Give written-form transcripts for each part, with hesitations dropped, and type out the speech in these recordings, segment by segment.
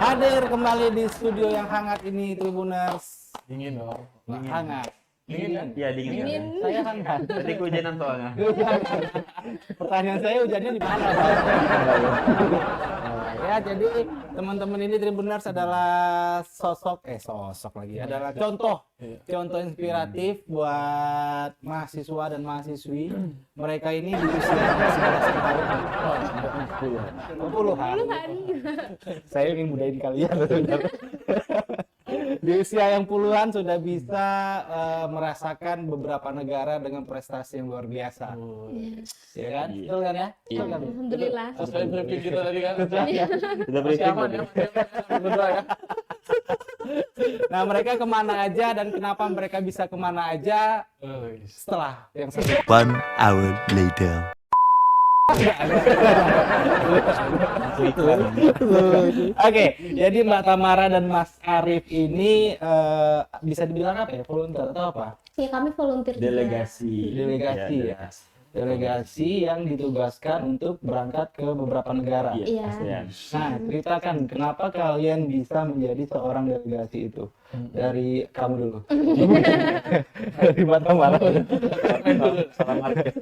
Hadir kembali di studio yang hangat ini, Tribuners. Dingin dong. Hangat. Dingin kan? Iya dingin. Dingin. Saya hangat. Tadi kehujanan soalnya. Pertanyaan saya hujannya di mana, Pak? Ya, jadi teman-teman ini Tribuners adalah sosok lagi. Adalah contoh inspiratif buat mahasiswa dan mahasiswi. Mereka ini di usia 19 tahun. Puluhan. Saya ingin mudahin kalian. Di usia yang puluhan sudah bisa merasakan beberapa negara dengan prestasi yang luar biasa. Ya kan? Betul kan ya? Betul kan? Alhamdulillah. Sesuai briefing kita tadi kan. Sudah Masih aman ya. Berdua ya. Nah, mereka kemana aja dan kenapa mereka bisa kemana aja setelah yang satu. 1 hour later. Oke, jadi Mbak Tamara dan Mas Arif ini bisa dibilang apa ya? Volunteer atau apa? Ya kami volunteer juga. Delegasi ya. Delegasi yang ditugaskan untuk berangkat ke beberapa negara. Iya. Nah, ceritakan kenapa kalian bisa menjadi seorang delegasi itu? Dari kamu dulu. Dari Mbak Tamara. Salah market.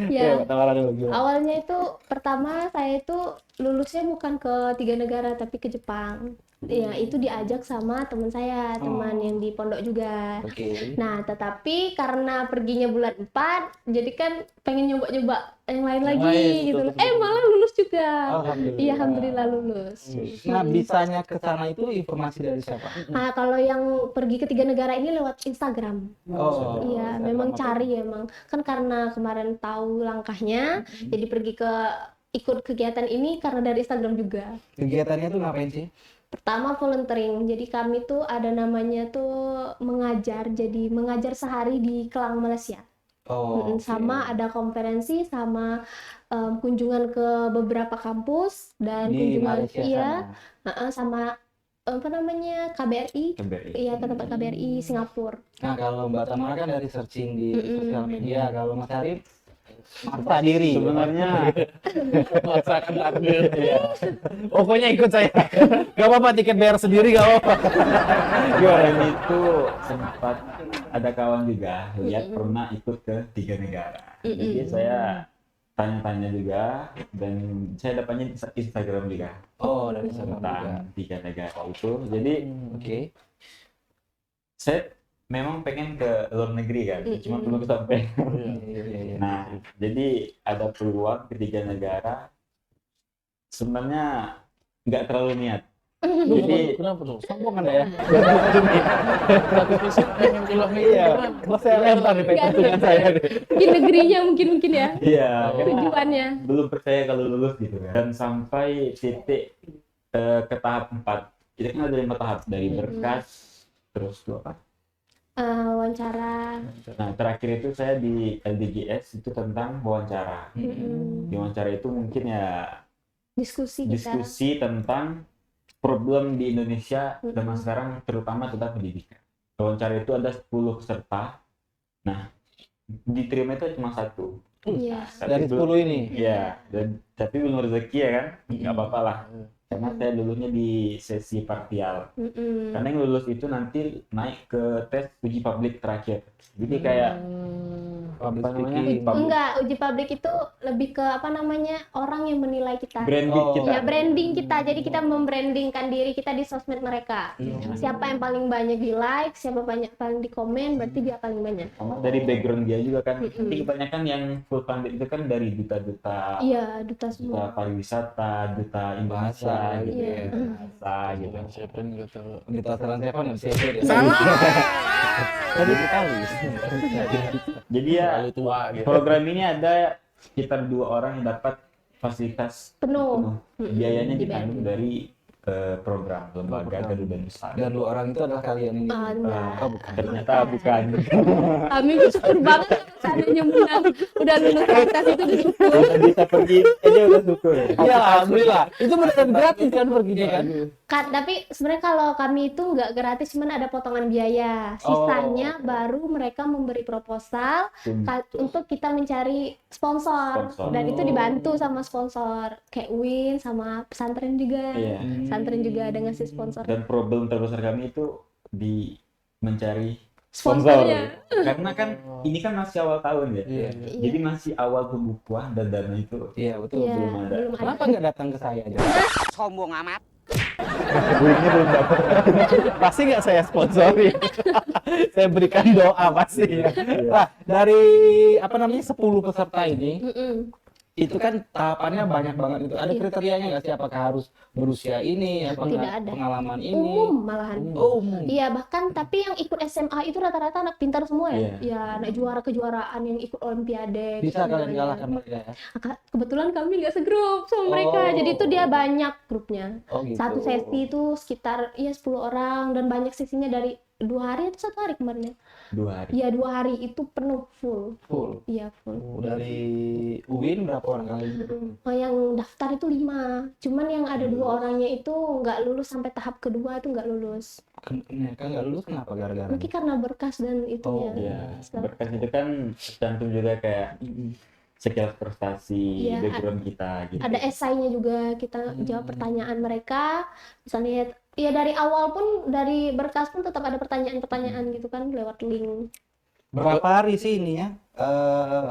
Ya. Mbak Tamara dulu. Gimana? Awalnya itu pertama saya itu lulusnya bukan ke 3 negara tapi ke Jepang. Ya, itu diajak sama teman saya, teman yang di pondok juga. Oke. Nah, tetapi karena perginya bulan 4, jadi kan pengen nyoba-nyoba yang lain lagi lain, gitu. betul. Malah lulus juga. Alhamdulillah. Iya, alhamdulillah lulus. Nah, bisanya ke sana itu informasi dari siapa? Nah, kalau yang pergi ke 3 negara ini lewat Instagram. Oh. Iya, memang cari emang. Kan karena kemarin tahu langkahnya, jadi pergi ke ikut kegiatan ini karena dari Instagram juga. Kegiatannya tuh ngapain sih? Pertama volunteering. Jadi kami tuh ada namanya tuh mengajar. Jadi mengajar sehari di Kelang, Malaysia. Oh, oke. Sama ada konferensi sama kunjungan ke beberapa kampus dan Di kunjungan Malaysia sana. sama apa namanya KBRI. Iya, ke tempat KBRI Singapura. Nah, kalau Mbak Tamara kan dari searching di sosial media, kalau Mas Arif maksa diri. Sebenarnya memaksakan takdir. Pokoknya ikut saya. Gak apa-apa, tiket bayar sendiri gak apa-apa. Kemarin itu sempat ada kawan juga lihat pernah ikut ke 3 negara. Jadi saya tanya-tanya juga dan saya dapatnya di Instagram juga Oh, dari sana juga. tentang 3 negara itu. Jadi Oke. saya memang pengen ke luar negeri kan, cuma belum sampai. Iya. Nah, jadi ada peluang ke 3 negara. Sebenarnya nggak terlalu niat. Jadi Kenapa tuh? Sombong Anda ya? Satu visi pengen keluar negeri. Iya. Mas saya lempar nih petungan saya nih. Mungkin negerinya mungkin ya. iya, Tujuannya. belum percaya kalau lulus gitu kan. Dan sampai titik ke tahap 4. Jadi kan ada 5 tahap dari berkas, terus apa? Wawancara. Nah, terakhir itu saya di LDGS itu tentang wawancara. Di wawancara itu mungkin ya Diskusi kita. diskusi tentang problem di Indonesia zaman sekarang, terutama tentang pendidikan. Wawancara itu ada 10 peserta. Nah, diterima itu cuma 1. Iya. Dari 10 ini. Iya, dan tapi belum rezeki ya kan? Nggak apa-apa lah. Karena saya lulusnya di sesi parsial. Karena yang lulus itu nanti naik ke tes uji publik terakhir. Jadi kayak Public apa namanya? speaking. Enggak, uji publik itu lebih ke apa namanya, orang yang menilai kita. Branding Oh. kita. Ya, branding kita. Jadi kita membrandingkan diri kita di sosmed mereka. Siapa yang paling banyak di like, siapa paling di komen, berarti dia paling banyak. Sama dari background dia juga kan. Jadi kebanyakan yang full funded itu kan dari duta-duta Iya, duta duta semua. pariwisata, duta Indonesia Bahasa, gitu iya. ya. Bahasa gitu. Dan siapa yang nggak tahu? Di Tasaran Seven nggak bisa ikut ya? Salah! Tadi sekali. Jadi ya Terlalu tua gitu. program ini ada sekitar 2 orang yang dapat fasilitas Penuh. biayanya Dibayar. ditanggung dari program lembaga Garuda Nusantara. Dan 2 orang itu adalah kalian ini. Enggak. Oh, bukan. Ternyata bukan. Kami bersyukur banget seandainya menang. Udah lulus tes itu bersyukur. Udah bisa pergi aja udah syukur. Ya, alhamdulillah. Itu benar gratis kan perginya kan? Tapi sebenarnya kalau kami itu nggak gratis, cuman ada potongan biaya. Sisanya baru mereka memberi proposal untuk kita mencari sponsor. Dan itu dibantu sama sponsor kayak Win sama pesantren juga. Iya. Pesantren juga ada ngasih sponsor. Dan problem terbesar kami itu di mencari Sponsornya. karena kan ini kan masih awal tahun ya. Iya. Jadi masih awal pembukuan dan dana itu Iya, betul. Iya, belum ada. belum ada. Kenapa nggak datang ke saya aja? Sombong amat. duitnya belum dapat. Pasti nggak saya sponsori. Saya berikan doa pasti. Nah, dari apa namanya 10 peserta ini, Mm-mm. itu kan tahapannya banyak banget itu. Ada kriterianya nggak sih? Apakah harus berusia ini, apa Tidak nggak ada. pengalaman ini? Umum malahan. Oh, umum. Iya, bahkan tapi yang ikut SMA itu rata-rata anak pintar semua ya. Iya. Ya, anak juara kejuaraan yang ikut olimpiade. Bisa gitu kalian semuanya. kalahkan mereka ya? Kebetulan kami nggak segrup sama mereka, Oh. jadi itu dia banyak grupnya. Oh gitu. Satu sesi itu sekitar 10 orang dan banyak sesinya dari 2 hari atau 1 hari kemarin ya. 2 hari. Iya 2 hari itu penuh full. Full. Iya full. Dari UIN berapa orang kali? Oh, yang daftar itu 5, cuman yang ada 2 orangnya itu nggak lulus sampai tahap kedua itu nggak lulus. Mereka nggak lulus kenapa? Gara-gara? Mungkin karena berkas dan itunya. Iya. Setelah- Berkas itu kan tercantum juga kayak sekilas prestasi Iya, background kita gitu. Ada esainya juga, kita jawab pertanyaan mereka. Misalnya ya dari awal pun, dari berkas pun tetap ada pertanyaan-pertanyaan gitu kan lewat link. Berapa hari sih ini ya?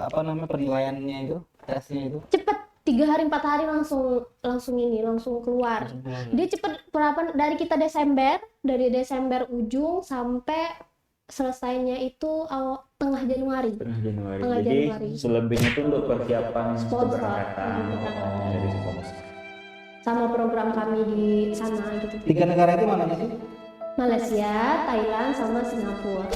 Apa namanya penilaiannya itu? Tesnya itu? Cepet 3 hari 4 hari langsung keluar. Dia cepet berapa dari kita dari Desember ujung sampai selesainya itu tengah Januari. Tengah Januari. Tengah Jadi Januari. selebihnya itu untuk persiapan Sponsor. keberangkatan dari sponsor. Sama program kami di sana gitu. 3 negara itu mana sih? Malaysia, Thailand, sama Singapura.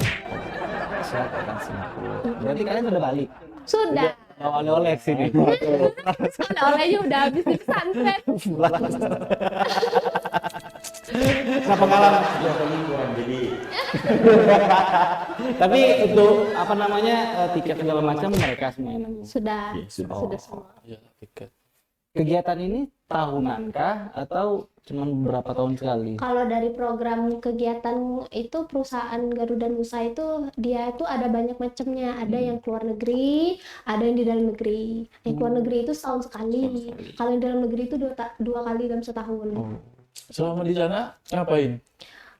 Selatan Singapura. Berarti kalian udah balik? Sudah. Mau oleh-oleh sini. Oleh-olehnya udah habis di pesantren. Nah, pengalaman. Jadi Tapi itu apa namanya tiket segala macam mereka semua yang nanggung. Sudah. ya, sudah. Sudah semua. Iya, tiket. Kegiatan ini tahunankah atau cuma beberapa tahun sekali? Kalau dari program kegiatan itu perusahaan Garuda Nusa itu dia itu ada banyak macamnya. Ada yang keluar negeri, ada yang di dalam negeri. Yang keluar negeri itu setahun sekali. Kalau yang di dalam negeri itu dua kali dalam setahun. Selama di sana ngapain?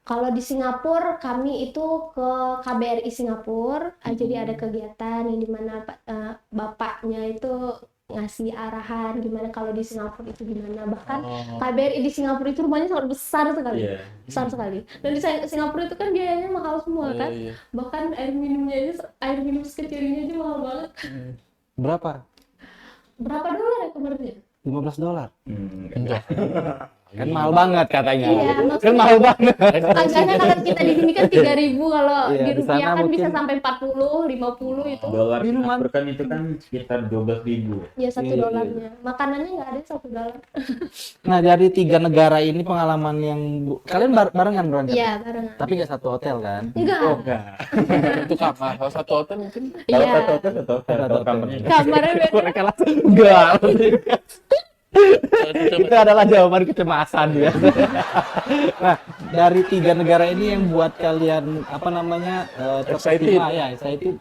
Kalau di Singapura kami itu ke KBRI Singapura. Jadi ada kegiatan yang dimana bapaknya itu ngasih arahan gimana kalau di Singapura itu gimana. Bahkan KBRI di Singapura itu rumahnya sangat besar sekali. Iya. Besar sekali. Dan di Singapura itu kan biayanya mahal semua kan. Iya. Bahkan air minumnya aja, air minum sekecilnya aja mahal banget. Berapa? Berapa dolar ya kemarin? $15. Enggak. Kan mahal banget katanya. Iya, Kan maksudnya- mahal banget. Anggarannya kalau kita di sini kan 3.000, kalau Iya, di di rupiah sana kan bisa mungkin- sampai 40, 50 itu. Dolar Minuman. Singapura kan itu kan sekitar 12.000. Ya $1 Iya, iya. dolarnya. Makanannya nggak ada $1. Nah, dari 3 negara ini pengalaman yang kalian barengan berangkat? Iya, barengan. Tapi nggak satu hotel kan? Enggak. Oh enggak. Itu kamar. Kalau satu hotel mungkin Kalau Iya. satu hotel satu hotel, Satu kalau hotel. kamarnya Kamarnya beda. Mereka langsung enggak. itu Itu adalah jawaban kecemasan ya. Nah, dari 3 negara ini yang buat kalian apa namanya Excited. terkesima ya, excited.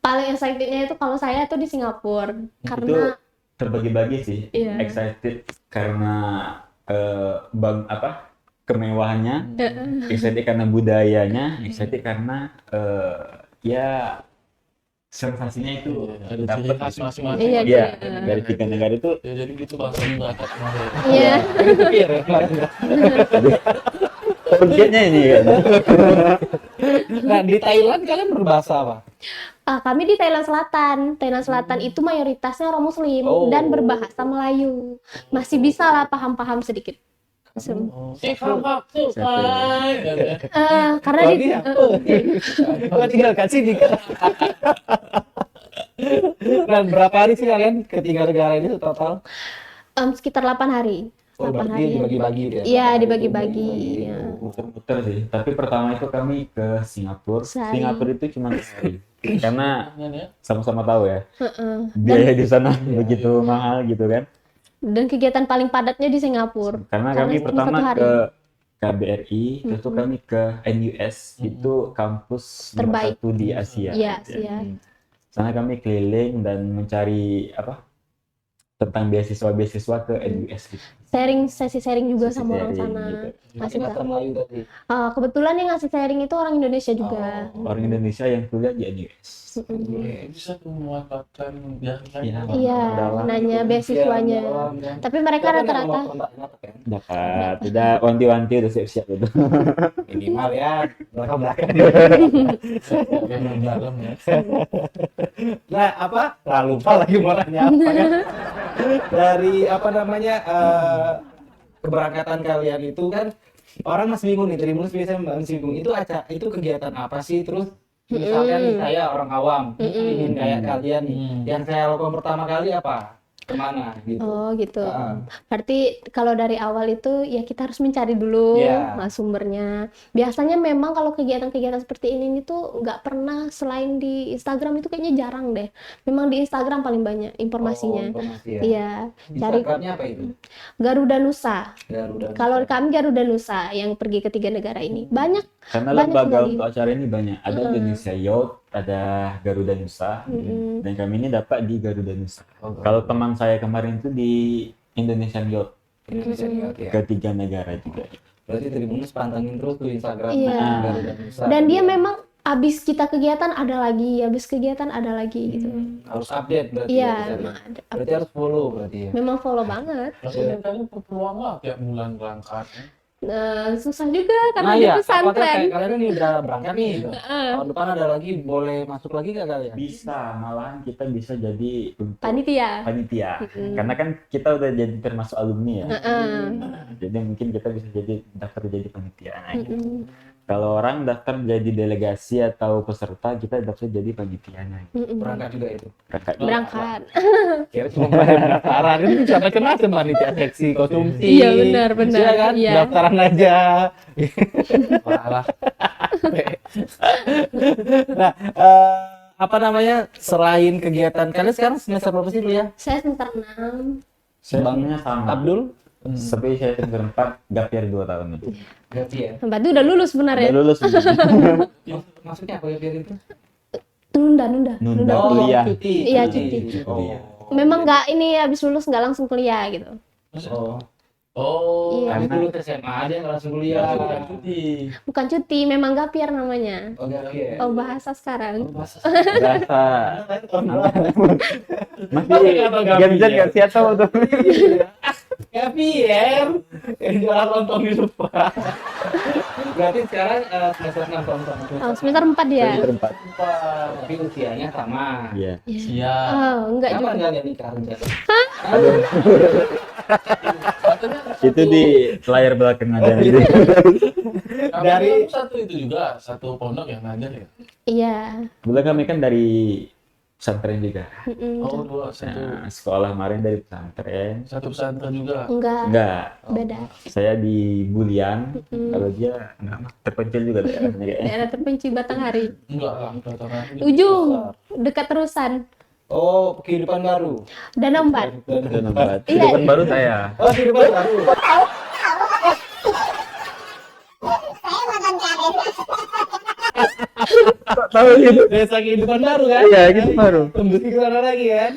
Paling excitednya itu kalau saya tuh di Singapura. itu Karena terbagi-bagi sih. Iya. Excited karena kemewahannya, excited karena budayanya, excited karena ya sensasinya itu ada ciri dapat khas gitu. masing-masing. Iya, Iya, iya. dari 3 negara itu Ya, jadi gitu langsung berangkat kemarin. iya. Pikir ya kemarin. targetnya ini kan. Nah, di Thailand kalian berbahasa apa? Kami di Thailand Selatan. Thailand Selatan itu mayoritasnya orang Muslim Oh. dan berbahasa Melayu. Masih bisa lah paham-paham sedikit. Karena Oh, di iya. Oh, tinggalkan sini. Dan berapa hari sih kalian ke 3 negara ini total? sekitar 8 hari. Oh, 8 berarti hari. dibagi-bagi dia. Iya, dibagi-bagi. Ya. Muter-muter sih. Tapi pertama itu kami ke Singapura. Sehari. Singapura itu cuma sehari. Karena Ya. sama-sama tahu ya, Heeh. biaya di sana begitu mahal gitu kan. Dan kegiatan paling padatnya di Singapura. Karena Karena kami cuma pertama 1 hari. ke KBRI, terus tuh kami ke NUS, itu kampus Terbaik. nomor 1 di Asia. Iya, gitu ya. Asia. Sana kami keliling dan mencari tentang beasiswa ke NUS gitu. Sesi sharing juga Sesi sama orang sharing, sana. gitu. Ngasih Bahasa tahu. Melayu tadi. Kebetulan yang ngasih sharing itu orang Indonesia juga. Orang Indonesia yang kuliah di NUS. Bisa tuh memanfaatkan biasanya. Iya. Iya, Dalam. nanya beasiswanya. Dalam, kan. Tapi mereka Tapi rata-rata nomor kontaknya apa, kan? Dapat, udah wanti-wanti udah siap-siap gitu. Minimal ya belakang-belakang. Yang dalam ya. Nah, lupa lagi mau nanya apa kan? Dari keberangkatan kalian itu kan orang masih bingung nih, Tribuners biasanya masih bingung itu kegiatan apa sih, terus misalkan nih saya orang awam ingin kayak kalian nih, yang saya lakukan pertama kali apa? Kemana gitu? Oh gitu. Ah. Berarti kalau dari awal itu ya kita harus mencari dulu Iya. sumbernya. Biasanya memang kalau kegiatan-kegiatan seperti ini tuh nggak pernah, selain di Instagram itu kayaknya jarang deh. Memang di Instagram paling banyak informasinya. Informasi ya. Iya, cari Instagramnya apa itu? Garuda Nusa. Garuda. Kalau kami Garuda Nusa yang pergi ke 3 negara ini banyak. Karena Banyak lembaga sekali. untuk acara ini banyak. Ada Indonesia Youth, ada Garuda Nusa, dan kami ini dapat di Garuda Nusa. Kalau teman saya kemarin itu di Indonesian Youth, Indonesia Youth ya. ke 3 negara juga. Berarti Tribuners pantengin terus tuh Instagram Iya. Garuda Nusa. Dan dia memang abis kita kegiatan ada lagi, abis kegiatan ada lagi gitu. harus update berarti. Iya, ya, di sana. memang ada. Berarti harus follow berarti ya. Memang follow banget. Rasanya kalian berpeluang lah tiap bulan berangkat. Nah, susah juga karena Nah dia iya, apakah pesantren. kayak kalian ini udah berangkat nih? Tahun depan ada lagi, boleh masuk lagi nggak kalian? Bisa, malahan kita bisa jadi untuk Panitia. panitia. Karena kan kita udah jadi termasuk alumni ya. Jadi mungkin kita bisa jadi daftar jadi panitia. Nah, gitu. Kalau orang daftar jadi delegasi atau peserta, kita daftar jadi panitianya. Berangkat juga itu. Kakak Berangkat. Kira cuma pendaftaran itu bisa macam-macam, panitia seksi konsumsi. Iya, benar. Iya kan? Iya. Daftaran aja. Malah Nah, selain kegiatan kalian sekarang semester berapa sih kuliah? Saya semester 6. Sebenarnya sama. Abdul? Tapi saya semester 4, gap year 2 tahun itu. Berarti ya. Tempat itu udah lulus Udah sebenarnya. lulus. Maksudnya apa ya biar itu? Nunda. Nunda kuliah. Cuti. Iya, cuti. Oh. Memang nggak ini habis lulus nggak langsung kuliah gitu. Oh. oh, Kami Karena- dulu SMA aja nggak langsung kuliah. bukan cuti. Bukan cuti, memang gap year namanya. Oh, gap year. Oh, bahasa sekarang. Berasa Masih masih gen-gen nggak siap tahu tuh. Gap year. Yang jualan lontong di depan. Berarti sekarang semester 6 tahun. Oh, semester 4 dia. Terempat. Tapi usianya sama. Iya. Siap. Oh, enggak juga. Kapan kalian nikah rencana? Itu di layar belakang aja. Kami Dari- kan satu itu juga, satu pondok yang ngajar ya. Iya. Dulu kami kan dari pesantren juga. Oh, dua, satu Nah, sekolah kemarin dari pesantren. satu pesantren juga. Enggak, Enggak, beda. saya di Bulian. Kalau dia enggak terpencil juga daerahnya kayaknya. Daerah terpencil Batanghari. Enggak lah, Batanghari. Ujung, dekat terusan. Oh, kehidupan baru. Danau Empat. Udah nampak. Iya. Kehidupan baru saya. Oh, kehidupan baru. Tahu gitu. Desa kehidupan baru kan? Iya, gitu baru. Tembus ke sana lagi kan?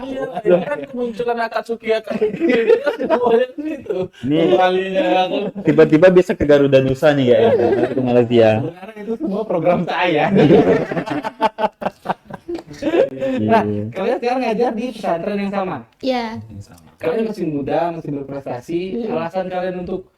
Iya, kan kemunculan Akatsuki semuanya itu. Ini Kalinya aku. tiba-tiba bisa ke Garuda Nusa nih kayaknya. Nanti ke Malaysia. Sebenarnya itu semua program saya. Nah, kalian sekarang ngajar di pesantren yang sama. Iya. Kalian masih muda, masih berprestasi. Alasan kalian untuk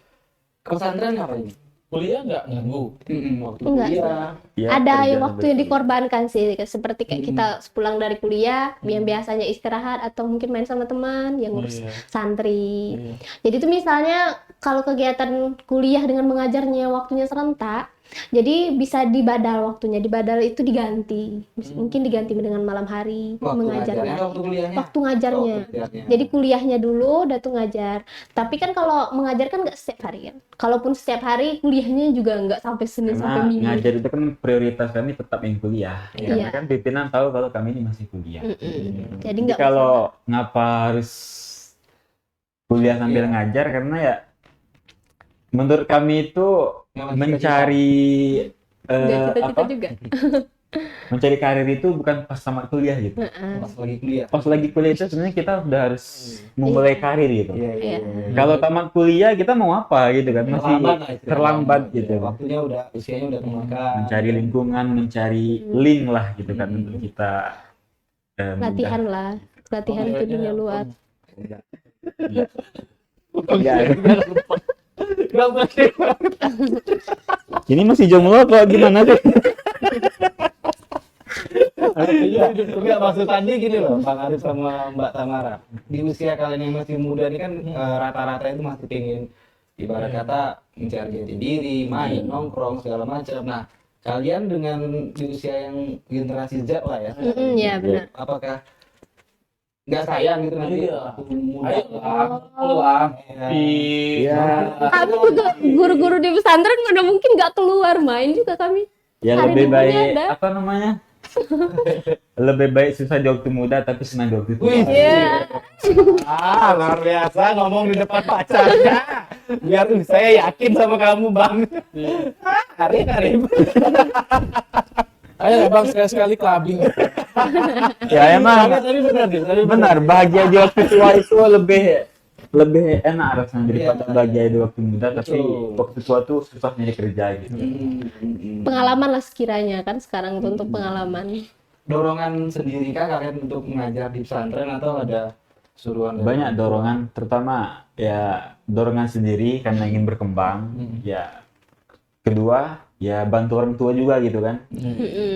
ke pesantren apa ini? Kuliah nggak ganggu. Waktu Enggak. kuliah. Ya, Ada kerjaan waktu yang dikorbankan sih, seperti kayak kita pulang dari kuliah, yang biasanya istirahat atau mungkin main sama teman, yang ngurus Iya. santri. Iya. Jadi itu misalnya kalau kegiatan kuliah dengan mengajarnya waktunya serentak, jadi bisa dibadal waktunya, dibadal itu diganti, mungkin diganti dengan malam hari Waktu mengajarnya. ngajarnya, waktu kuliahnya. Waktu ngajarnya. Waktu kuliahnya. Jadi kuliahnya dulu, udah tuh ngajar. Tapi kan kalau mengajar kan nggak setiap hari kan. Kalaupun setiap hari, kuliahnya juga nggak sampai Senin sampai Karena Minggu. ngajar itu kan prioritas kami tetap yang kuliah. Iya. Karena kan pimpinan tahu kalau kami ini masih kuliah. Jadi Jadi nggak kalau ngapa harus kuliah sambil Iya. ngajar karena ya menurut kami itu Memang mencari Nggak cita-cita apa? juga. Mencari karir itu bukan pas tamat kuliah gitu. Heeh. pas lagi kuliah. Pas lagi kuliah itu sebenarnya kita udah harus memulai karir gitu. Iya, iya. Kalau tamat kuliah kita mau apa gitu kan? Masih Terlambat lah istilahnya. terlambat gitu. Waktunya usianya udah kemakan. Mencari lingkungan, mencari link lah gitu kan untuk kita Latihan lah. Latihan ke dunia luar. Ya, Nggak boleh. ini masih jomblo atau gimana sih? Enggak, maksud tadi gini loh, Bang Arif sama Mbak Tamara. Di usia kalian yang masih muda ini kan rata-rata itu masih pengen ibarat kata mencari jati diri, main, nongkrong segala macam. Nah, kalian dengan di usia yang generasi Z lah ya, Iya benar. apakah nggak sayang gitu nanti Iya. waktu muda Ayo lah, pulang. Iya. Kami juga guru-guru di pesantren mana mungkin nggak keluar main juga kami. Ya Hari lebih minggunya baik ada. apa namanya? Lebih baik susah di waktu muda tapi senang di waktu tua. Wih. Iya. luar biasa ngomong di depan pacarnya. Biar saya yakin sama kamu, Bang. Arif. Ayo bang sekali-sekali clubbing. Ya emang Tapi benar, Dil. Tapi benar bahagia di waktu tua itu lebih enak rasanya daripada Iya. bahagia di waktu muda tapi Betul. waktu tua tuh susah nyari kerja gitu. Pengalaman lah sekiranya kan sekarang itu untuk pengalaman. Dorongan sendiri kah kalian untuk mengajar di pesantren atau ada suruhan dari Banyak orang tua? dorongan terutama ya dorongan sendiri karena ingin berkembang. Ya kedua ya bantu orang tua juga gitu kan.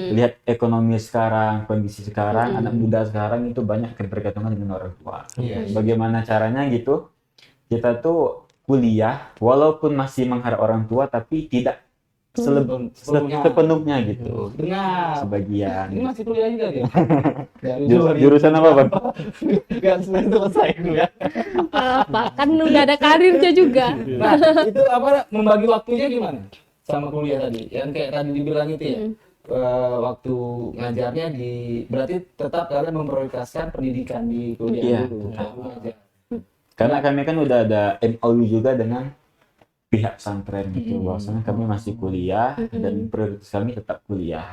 Lihat ekonomi sekarang, kondisi sekarang, anak muda sekarang itu banyak ketergantungan dengan orang tua. Iya. Bagaimana caranya gitu? Kita tuh kuliah, walaupun masih mengharap orang tua, tapi tidak Sepenuhnya. sepenuhnya gitu. Benar. Sebagian. Ini masih kuliah juga dia. Dari Jurusan apa, Bang? Enggak selesai kuliah. Apa kan udah ada karirnya juga. Nah, itu apa membagi waktunya gimana? Sama kuliah tadi. Yang kayak tadi dibilang itu ya. Waktu ngajarnya berarti tetap kalian memprioritaskan pendidikan di kuliah Iya. dulu. baru ngajar. Karena kami kan udah ada MOU juga dengan pihak pesantren gitu. Bahwasanya kami masih kuliah dan prioritas kami tetap kuliah.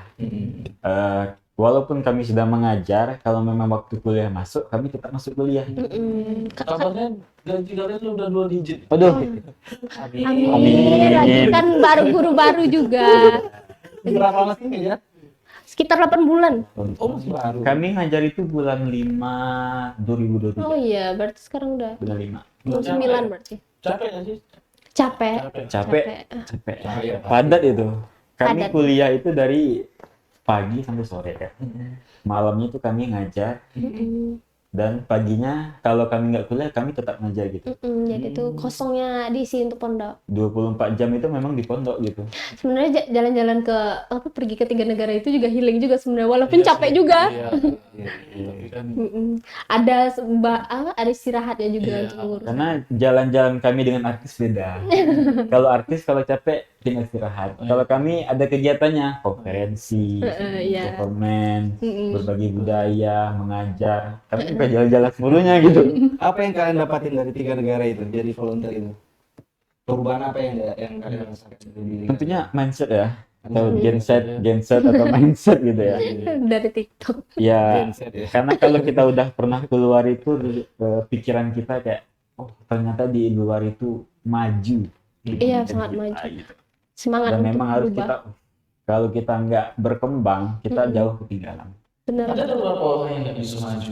Walaupun kami sedang mengajar, kalau memang waktu kuliah masuk, kami tetap masuk kuliah. Kabarnya gaji kalian udah 2 digit. Aduh, Amin. Lagi kan baru guru baru juga. Berapa lama sih ya? Sekitar 8 bulan. Oh, masih baru. kami ngajar itu bulan 5 2023. Oh iya, berarti sekarang udah Bulan 5. bulan 9 berarti. Capek nggak sih? Capek. Capek. Capek. Padat itu. Kami Padat. kuliah itu dari pagi sampai sore ya. Malamnya itu kami ngajar dan paginya kalau kami nggak kuliah kami tetap ngajar gitu. Jadi tuh kosongnya diisi untuk pondok. 24 jam itu memang di pondok gitu. Sebenarnya jalan-jalan ke apa pergi ke 3 negara itu juga healing juga sebenarnya walaupun capek juga. Iya. Tapi kan Ada ada istirahatnya juga untuk mengurus. Karena jalan-jalan kami dengan artis beda. Kalau artis kalau capek tinggal istirahat. Kalau kami ada kegiatannya, konferensi, Iya. performance, berbagi budaya, mengajar. Kami bukan jalan-jalan seluruhnya gitu. Apa yang kalian dapatin dari 3 negara itu jadi volunteer itu? Perubahan apa yang kalian rasakan dari diri? Tentunya mindset ya, atau genset atau mindset gitu ya. Dari TikTok. Ya, Mindset ya. karena kalau kita udah pernah keluar itu pikiran kita kayak, oh ternyata di luar itu maju. Iya, Dan sangat kita, maju. gitu. Semangat Dan untuk memang harus berubah. kita, kalau kita nggak berkembang, kita jauh ketinggalan. Benar. ada beberapa orang yang nggak bisa maju.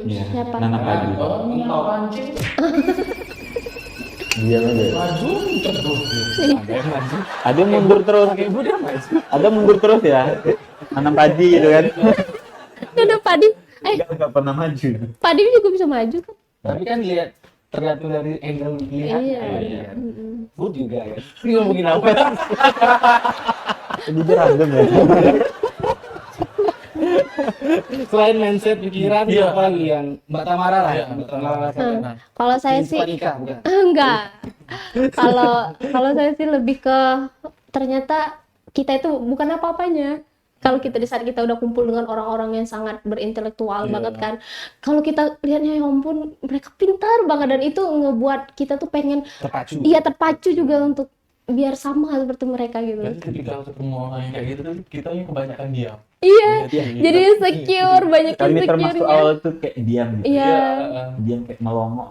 Iya. Siapa? Nanam padi. Oh, minyak pancing Diam aja. maju terus. Ada yang mundur terus. Ada mundur terus ya. Nanam padi gitu kan. Ada padi. Nggak pernah maju. Padi juga bisa maju kan? Tapi kan lihat tergantung dari angle lihat. Iya. Food juga ya. Ini ngomongin apa? Jadi random ya. Selain mindset pikiran, Iya. apa lagi yang Mbak Tamara lah? Iya. Mbak Tamara rasakan. Kalau saya sih Nikah bukan? enggak. Kalau saya sih lebih ke ternyata kita itu bukan apa-apanya. Kalau kita di saat kita udah kumpul dengan orang-orang yang sangat berintelektual Iya. banget kan, kalau kita lihatnya ya ampun mereka pintar banget, dan itu ngebuat kita tuh pengen Terpacu. iya terpacu juga untuk biar sama seperti mereka gitu. Berarti ketika ketemu orang yang kayak gitu tuh kita yang kebanyakan diam. Iya, Iya. jadi insecure, banyak Kami termasuk insecure-nya. awal tuh kayak diam gitu. Iya. Diam kayak melongo.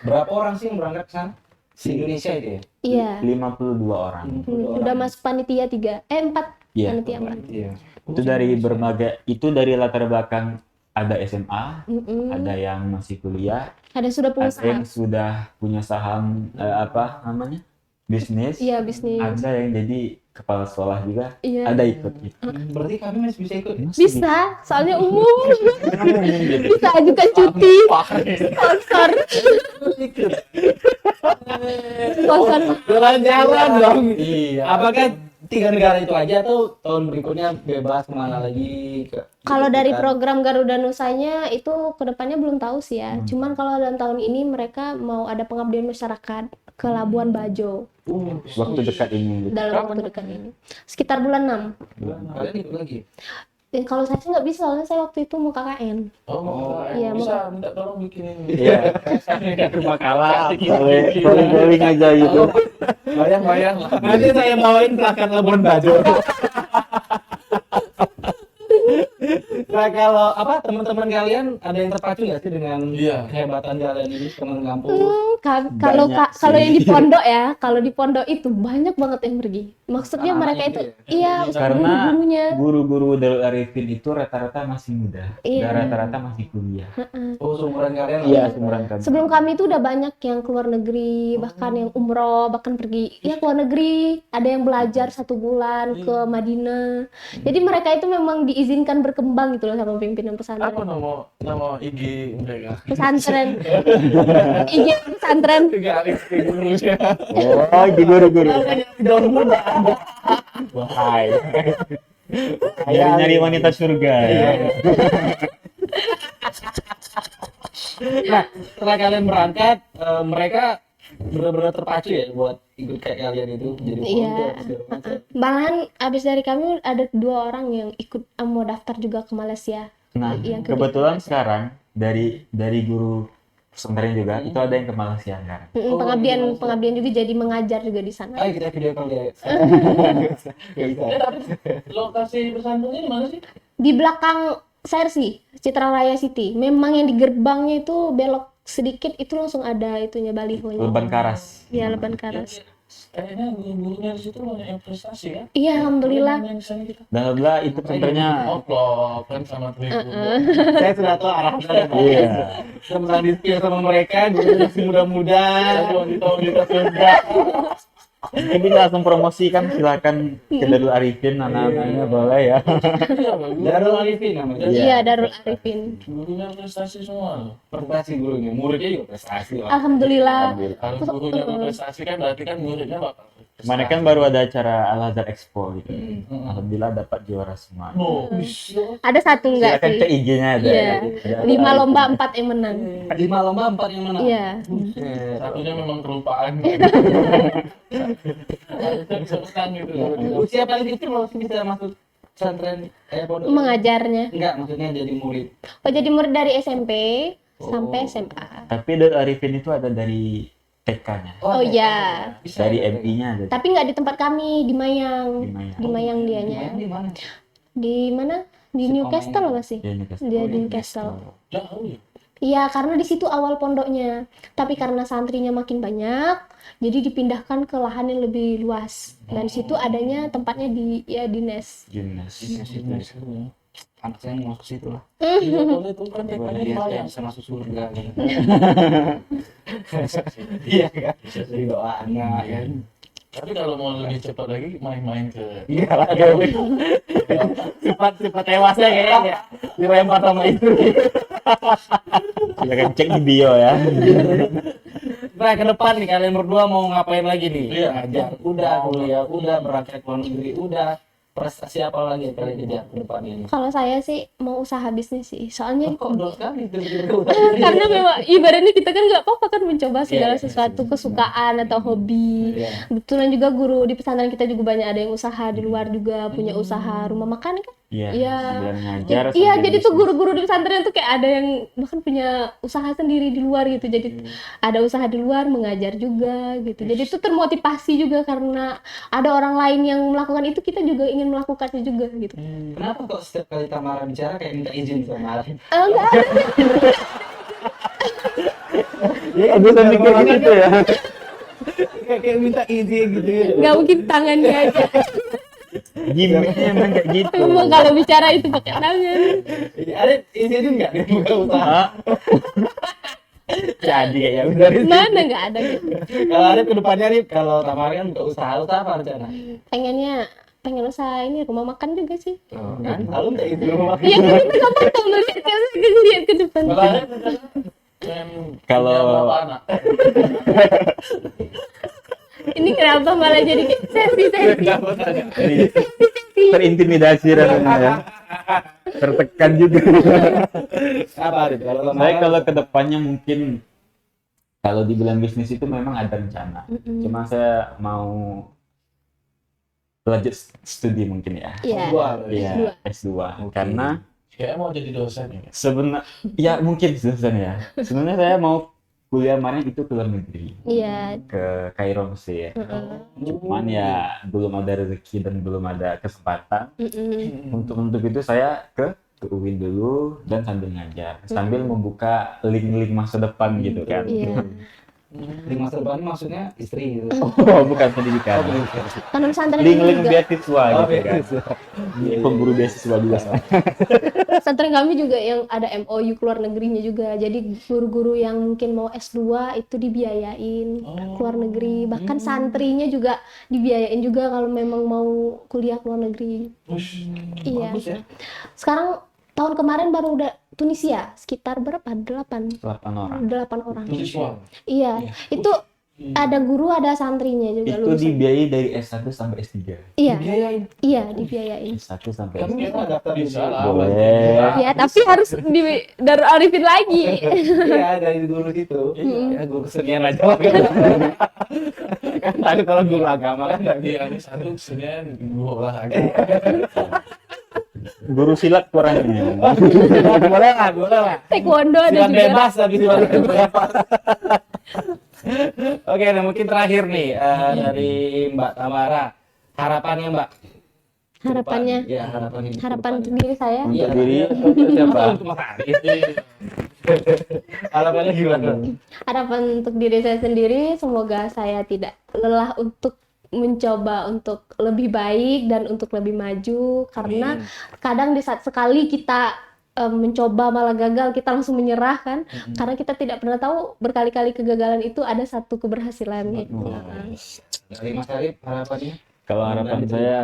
Berapa orang sih yang berangkat ke sana? Si Indonesia itu ya? Iya. 52 orang. Udah masuk panitia 4 Iya. panitia 4. Iya. Itu dari berbagai, itu dari latar belakang ada SMA, Mm-mm. ada yang masih kuliah, Ada sudah ada pengusaha. yang sudah punya saham apa namanya? Bisnis. Iya, bisnis. Ada yang jadi kepala sekolah juga. Iya. Ada ikut gitu. Berarti kami masih bisa ikut ya? Bisa, soalnya umum. Bisa ajukan cuti. Sponsor. Sponsor. Jalan-jalan dong. Iya. Apakah 3 negara itu aja atau tahun berikutnya bebas kemana lagi? Kalau dari Kan? program Garuda Nusanya itu kedepannya belum tahu sih ya. Cuman kalau dalam tahun ini mereka mau ada pengabdian masyarakat ke Labuan Bajo Waktu dekat ini gitu. dalam waktu dekat ini. Sekitar bulan 6. Kalian ikut lagi? Kalau saya sih nggak bisa, soalnya saya waktu itu mau KKN. Oh, Iya, bisa minta tolong bikinin. Iya. Makalah, calling aja gitu. Bayang-bayang. Nanti saya bawain plakat Labuan Bajo. Nah, kalau apa teman-teman kalian ada yang terpacu nggak sih dengan Iya. kehebatan kalian ini teman kampus? Kalau Banyak kalau sih. yang di pondok ya, kalau di pondok itu banyak banget yang pergi. Maksudnya Anak-anak mereka itu itu, iya, Karena guru-gurunya. guru-guru Darul Arifin itu rata-rata masih muda, Iya. dan rata-rata masih kuliah. Oh, seumuran kalian? Iya, seumuran kami. Sebelum kami itu udah banyak yang keluar negeri, bahkan yang umroh, bahkan pergi ya keluar negeri. Ada yang belajar 1 bulan ke Madinah. Jadi mereka itu memang diizinkan berkembang gitu loh sama pimpinan pesantren. Apa nama IG mereka? Pesantren. IG pesantren. Tiga IG gurunya. Oh, di guru-guru. Daun muda. Wahai. Nyari wanita surga. Nah, setelah kalian berangkat, mereka benar-benar terpacu ya buat ikut kayak kalian itu jadi Iya. volunteer, segala macam. Malahan abis dari kami ada 2 orang yang ikut mau daftar juga ke Malaysia. Nah, Yang kedua. kebetulan sekarang dari guru pesantren juga itu ada yang ke Malaysia sekarang. Pengabdian juga, jadi mengajar juga di sana. Ayo kita video call ya. Gak bisa. Tapi lokasi pesantrennya di mana sih? Di belakang Sersi, Citra Raya City. Memang yang di gerbangnya itu belok sedikit itu langsung ada itunya balihonya. Leban Karas. Iya, Leban Karas. Kayaknya guru-gurunya di situ banyak yang prestasi kan? Iya, alhamdulillah. Yang kesana kita. Dan alhamdulillah itu pesantrennya. Oplok kan sama Tribu. Saya sudah tahu arah saya. Iya. Semoga di-spill sama mereka, dulu masih muda-muda. Cuma di tahun kita surga. Mungkin kita langsung promosikan, silakan ke Darul Arifin anak-anaknya boleh ya. Iya, bagus. Darul Arifin namanya. Iya. Iya, Darul Arifin. Gurunya prestasi semua loh. Prestasi gurunya, muridnya juga prestasi lah. Alhamdulillah. Kalau gurunya berprestasi kan berarti kan muridnya bakal berprestasi. Kemarin kan baru ada acara Al Azhar Expo gitu. Alhamdulillah dapat juara semua. Oh, Ada satu enggak Silakan sih? ke IG-nya ada. Iya. Ada 5 Arifin. lomba 4 yang menang. 5 lomba 4 yang menang. Iya. Buset. satunya memang kelupaan. Harusnya bisa menang gitu. Usia paling kecil masih bisa masuk pesantren pondok. Mengajarnya. Enggak, maksudnya jadi murid. Oh, jadi murid dari SMP sampai SMA. Tapi Darul Arifin itu ada dari TK-nya. Oh iya. Bisa Dari ya, MI-nya ada. Tapi nggak di tempat kami, di Mayang. Di Mayang. Di Mayang dianya. Di mana? Di mana? Di Newcastle apa sih? Dia Newcastle. Dia di Newcastle. Jauh ya. Iya, karena di situ awal pondoknya. Tapi karena santrinya makin banyak, jadi dipindahkan ke lahan yang lebih luas. Dan situ adanya tempatnya di ya dinas. Junas. Anak saya mau masuk situ lah. Iya, boleh tuh kan Biar TK-nya dia lumayan. bisa masuk surga kan. Iya kan. Jadi doa anak kan. Tapi kalau mau lebih cepat lagi main-main ke Iya lah. Cepat tewasnya kayaknya ya. Dilempar sama itu. Silakan cek di bio ya. Nah, ke depan nih kalian berdua mau ngapain lagi nih? Iya. Ngajar udah, kuliah udah, berangkat ke luar negeri udah. prestasi apa lagi yang kalian kejar ke depannya ini? Kalau saya sih mau usaha bisnis sih, soalnya Kok dulu sekali tiba-tiba karena memang ibaratnya kita kan nggak apa-apa kan mencoba segala Iya, sesuatu kesukaan atau hobi. Iya. Kebetulan juga guru di pesantren kita juga banyak ada yang usaha di luar juga punya usaha rumah makan kan. Iya, Iya. sambil ngajar. Iya, sambil jadi tuh bisnis. guru-guru di pesantren tuh kayak ada yang bahkan punya usaha sendiri di luar gitu. Jadi ada usaha di luar mengajar juga gitu. Jadi itu termotivasi juga karena ada orang lain yang melakukan itu, kita juga ingin melakukannya juga gitu. Kenapa kok setiap kali Tamara bicara kayak minta izin sama Arif? Enggak ada. Ya, Aku udah mikir gitu ya. kayak minta izin gitu ya. Nggak mungkin tangannya aja. Gimiknya emang kayak gitu. Memang kalau bicara itu pakai tangan. Ada izinin nggak dia buka usaha? Hah? Jadi kayak ya udah. Mana nggak ada gitu. Kalau ada kedepannya nih, kalau Tamara kan buka usaha apa rencana? Pengen usaha ini rumah makan juga sih. Oh, kan lalu nggak itu rumah makan. Iya kan kita nggak mau tahu lihat ke depan. Kalau Arif pengen Kalau- punya berapa anak? Ini kenapa malah jadi kayak sesi. Terintimidasi rasanya ya. Tertekan juga. Apa Arif? Kalau Saya Tamara kalau kedepannya mungkin kalau dibilang bisnis itu memang ada rencana. Cuma saya mau lanjut studi mungkin ya. Iya. Iya, S2. Karena Kayak mau jadi dosen ya. sebenarnya ya mungkin sebenarnya ya. Sebenarnya saya mau kuliah kemarin itu ke luar negeri, Iya. ke Kairo Mesir. Cuman ya belum ada rezeki dan belum ada kesempatan. Untuk itu saya ke UIN dulu dan sambil ngajar, sambil membuka link-link masa depan gitu kan. Iya. di masa depan maksudnya istri gitu. Oh, bukan pendidikan. Karena pesantren Link-link juga, beasiswa Oh, gitu kan. Ini pemburu beasiswa juga. pesantren kami juga yang ada MOU keluar negerinya juga. Jadi guru-guru yang mungkin mau S2 itu dibiayain keluar negeri. Bahkan santrinya juga dibiayain juga kalau memang mau kuliah keluar negeri. Iya. Bagus ya. Sekarang tahun kemarin baru udah Tunisia sekitar berapa? 8 8 orang. orang. Siswa. Iya, itu ada guru, ada santrinya juga Itu lulusan. dibiayai dari S1 sampai S3. Iya, Biayain. iya dibiayain. S1 sampai Tapi S3. kita daftar di Bisa sini. lah. Boleh. Ya, tapi harus di Darul Arifin lagi. Iya, dari guru situ. Ya guru kesenian aja lah. Kan tadi kalau guru agama kan nggak bisa. Iya, ini satu Senin, 2 olahraga. Guru silat kurangnya. Boleh lah, boleh lah. Taekwondo ada Silat juga. bebas tapi silat bebas. Oke, nah mungkin terakhir nih dari Mbak Tamara, harapannya Mbak. Harapannya, Ya, harapannya. harapan untuk diri saya. Untuk diri Siapa? siapa? Untuk Mas Arif. Harapannya gimana? Harapan untuk diri saya sendiri, semoga saya tidak lelah untuk mencoba untuk lebih baik dan untuk lebih maju, karena kadang di saat sekali kita mencoba malah gagal, kita langsung menyerah kan, karena kita tidak pernah tahu berkali-kali kegagalan itu ada satu keberhasilan gitu. Dari Mas Arif harapannya? Kalau harapan saya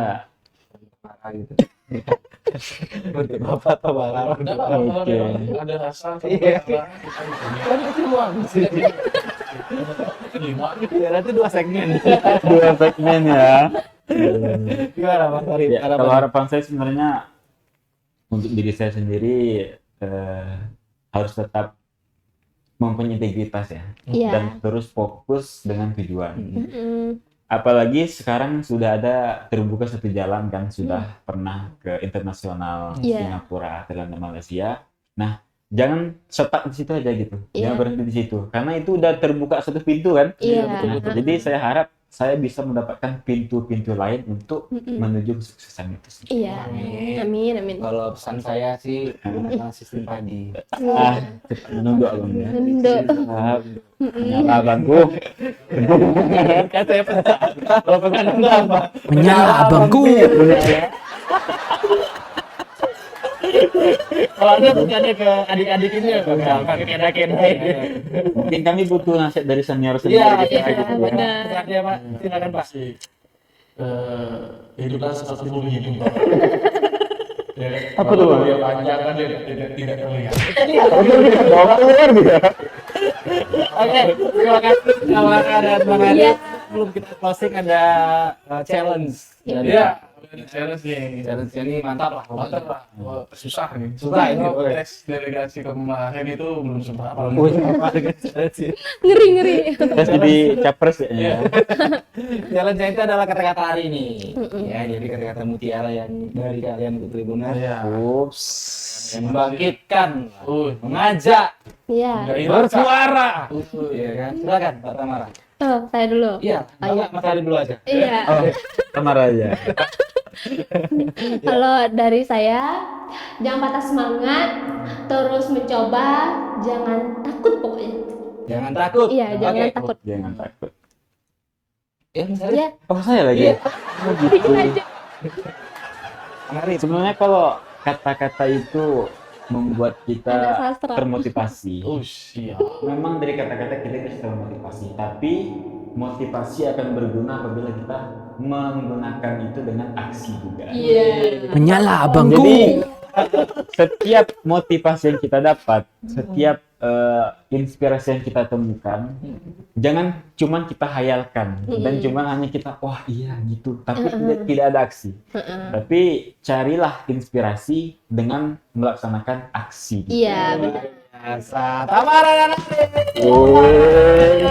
Tamara gitu. Untuk Bapak Tamara. Udah lah, kalau Oke. ada rasa Iya. kita Kan itu doang sih. lima gitu. Ya, nanti 2 segmen. dua segmen ya. Gimana Mas Arif? Ya, kalau harapan saya sebenarnya untuk diri saya sendiri harus tetap mempunyai integritas ya, Iya. dan terus fokus dengan tujuan. Mm-mm. Apalagi sekarang sudah ada terbuka satu jalan kan, sudah pernah ke internasional Iya. Singapura, Thailand, dan Malaysia. Nah, jangan stuck di situ aja gitu, Iya. jangan berhenti di situ, karena itu udah terbuka satu pintu kan. Iya. Nah, jadi saya harap saya bisa mendapatkan pintu-pintu lain untuk menuju kesuksesan itu. Iya. Amin, amin. Kalau pesan saya sih menggunakan sistem padi. Ah, cepat menunduk abang ya. Menunduk. Nyala abangku. Kan saya pesan. Kalau pesan Anda apa? Menyala abangku. Kalau Anda pesannya ke adik-adik ini apa? Pakai keda-keda ini. Mungkin kami butuh nasihat dari senior Iya, senior gitu iya, gitu ya. benar. Pesannya Pak, silakan Pak. Pasti hiduplah seperti bumi hidup. Ya, Apa tuh, Bang? Dia panjang kan dia tidak terlihat. Bawa keluar dia. Oke, terima kasih Tamara dan Bang Arif. Iya. sebelum kita closing ada challenge. Jadi Iya, challenge nih. challenge ini mantap lah. Mantap lah. Wah, susah nih. Susah ini, Kalau oke. tes delegasi kemarin itu belum seberapa. Wih, apa dengan challenge ini? Ngeri. Terus jadi capres ya. Challenge itu adalah kata-kata hari ini. Ya, jadi kata-kata mutiara yang dari kalian ke Tribuners Iya. Ups. yang membangkitkan, mengajak, Iya. bersuara. Iya kan? Silakan, Pak Tamara. Oh, saya dulu. Iya, Mas Ari dulu aja. Iya. Oh, Tamar aja. Kalau dari saya, jangan patah semangat, terus mencoba, jangan takut pokoknya. Jangan takut. Iya, jangan Oke. takut. Jangan takut. Ya, Mas Ari. Ya, Oh, saya lagi. Iya. Oh, gitu. dikit aja. Mas Ari. Sebenarnya kalau kata-kata itu membuat Ada kita sastra. termotivasi. Oh, siap. Memang dari kata-kata kita bisa termotivasi, tapi motivasi akan berguna apabila kita menggunakan itu dengan aksi juga. Iya. Menyala Jadi abangku. setiap motivasi yang kita dapat, setiap inspirasi yang kita temukan, jangan cuman kita hayalkan dan cuman hanya kita wah iya gitu, tapi tidak ada aksi. Tapi carilah inspirasi dengan melaksanakan aksi. Iya, benar. Tamara dan Ari. Woi.